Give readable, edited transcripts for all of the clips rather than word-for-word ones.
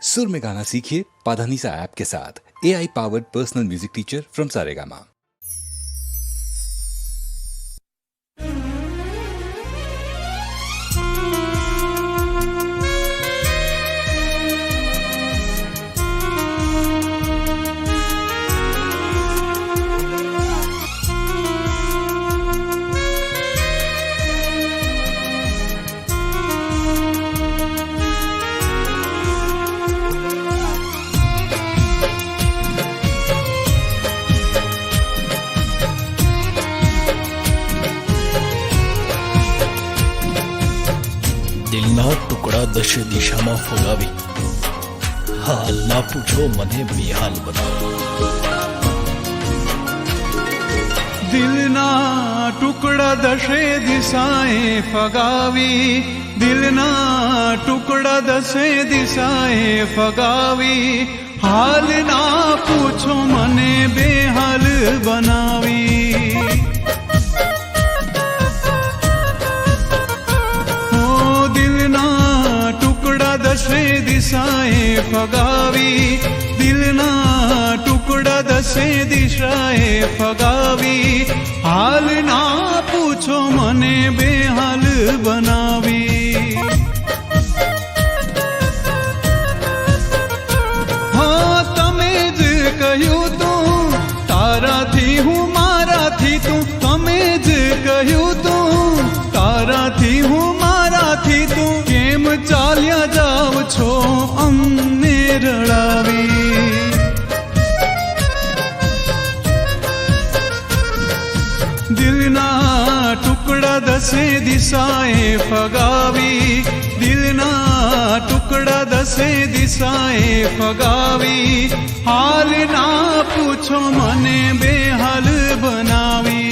सुर में गाना सीखिए पाधानीसा ऐप के साथ। AI powered personal music teacher from Saregama. દિલના ટુકડા દશે દિશામાં ફોલાવી હાલ ના પૂછો મને બેહાલ બનાવો દિલના ટુકડા દશે દિશાએ ફગાવી દિલના ટુકડા દશે દિશાએ ફગાવી હાલ ના પૂછો મને બેહાલ બનાવી દશે દિશાએ ફગાવી દિલના ટુકડા દશે દિશાએ ફગાવી હાલ ના પૂછો મને બેહાલ બનાવી હા તમે જ કહ્યું તું તારાથી હું મારાથી તું તમે જ કહ્યું તું તારાથી હું મારાથી તું કેમ ચાલ્યા જાવ છો અમને રડાવી દિલના ટુકડા દસે દિશાએ ફગાવી દિલના ટુકડા દસે દિશાએ ફગાવી હાલ ના પૂછો મને બેહાલ બનાવી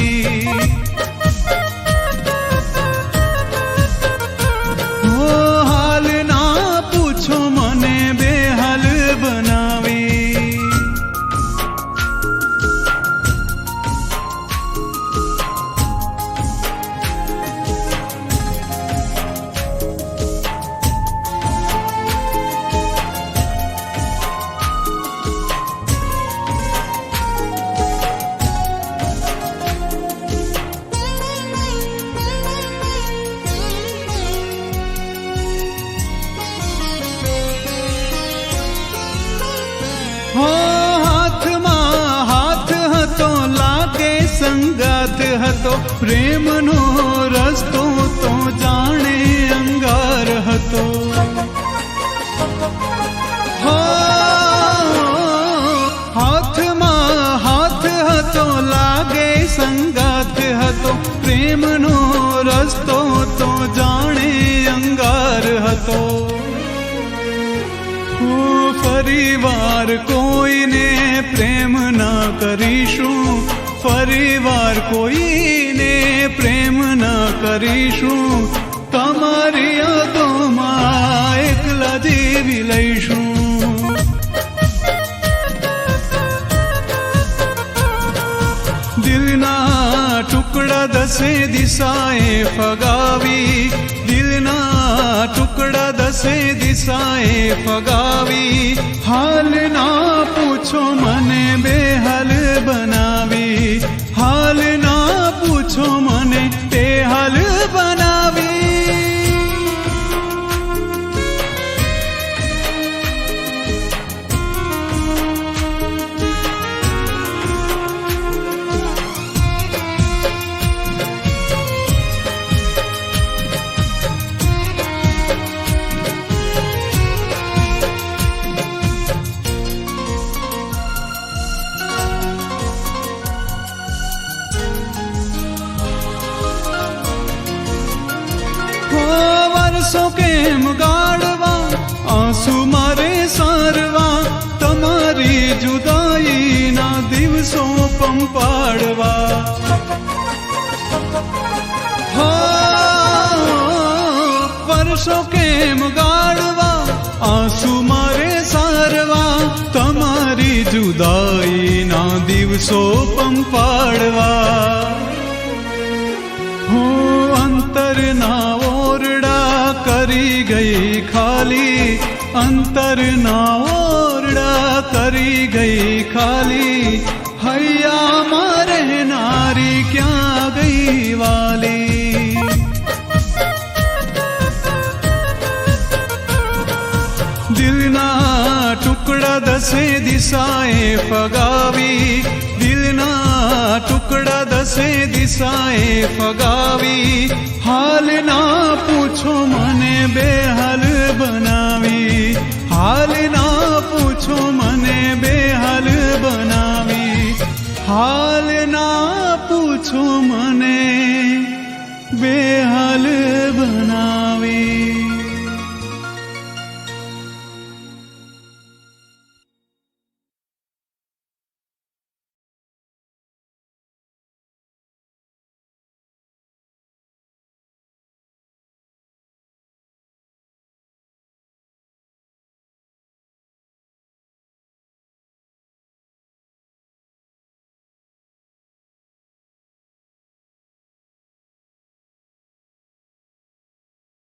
સંગાત હતો પ્રેમનો રસ્તો તો જાણે અંગાર હતો હાથમાં હાથ હતો લાગે સંગાત હતો પ્રેમનો રસ્તો તો જાણે અંગાર હતો ફરીવાર કોઈને પ્રેમ ના કરીશું ફરીવાર કોઈને પ્રેમ ન કરીશું તમારી યાદોમાં એકલા જીવી લઈશું દિલના ટુકડા દસે દિશાએ ફગાવી દિલના ટુકડા દસે દિશાએ ફગાવી હાલ ના પૂછો મને બેહાલ બનાવી હાલ ના પૂછો મને બેહાલ બનાવી વર્ષો કેમ ગાળવા આંસુ મારે સારવા તમારી જુદાઈના દિવસો પંપાડવા વર્ષો કેમ ગાળવા આંસુ મારે સારવા તમારી જુદાઈના દિવસો પંપાડવા અંતરના ઓરડા કરી ગઈ ખાલી અંતરના ઓરડા કરી ગઈ ખાલી, હૈયામાં રહેનારી ક્યાં ગઈ વાલી. દિલના ટુકડા દસે દિશાએ ફગાવી, દિલના ટુકડા દસે દિશાએ ફગાવી, હાલ ના પૂછો મને બેહાલ બનાવી.